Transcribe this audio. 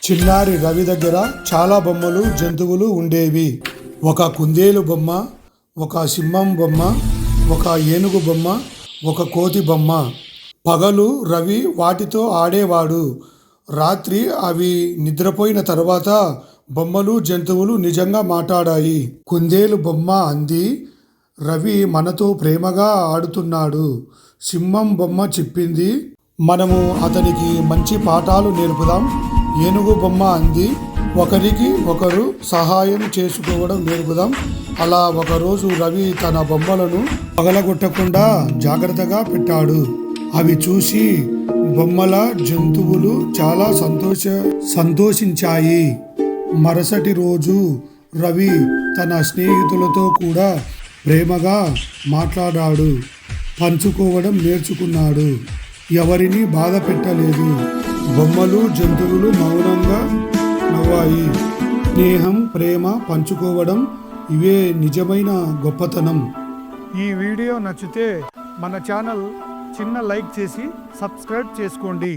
చిన్నారి రవి దగ్గర చాలా బొమ్మలు జంతువులు ఉండేవి. ఒక కుందేలు బొమ్మ, ఒక సింహం బొమ్మ, ఒక ఏనుగు బొమ్మ, ఒక కోతి బొమ్మ. పగలు రవి వాటితో ఆడేవాడు. రాత్రి అవి నిద్రపోయిన తర్వాత బొమ్మలు జంతువులు నిజంగా మాట్లాడాయి. కుందేలు బొమ్మ అంది, రవి మనతో ప్రేమగా ఆడుతున్నాడు. సింహం బొమ్మ చెప్పింది, మనము అతనికి మంచి పాఠాలు నేర్పుదాం. ఏనుగు బొమ్మ అంది, ఒకరికి ఒకరు సహాయం చేసుకోవడం నేర్పుదాం. అలా ఒకరోజు రవి తన బొమ్మలను పగలగొట్టకుండా జాగ్రత్తగా పెట్టాడు. అవి చూసి బొమ్మల జంతువులు చాలా సంతోషించాయి. మరుసటి రోజు రవి తన స్నేహితులతో కూడా ప్రేమగా మాట్లాడాడు. పంచుకోవడం నేర్చుకున్నాడు. ఎవరిని బాధ పెట్టలేదు. బొమ్మలు జంతువులు మౌనంగా నవ్వాయి. స్నేహం, ప్రేమ పంచుకోవడం ఇవే నిజమైన గొప్పతనం. ఈ వీడియో నచ్చితే మన ఛానల్ చిన్న లైక్ చేసి సబ్స్క్రైబ్ చేసుకోండి.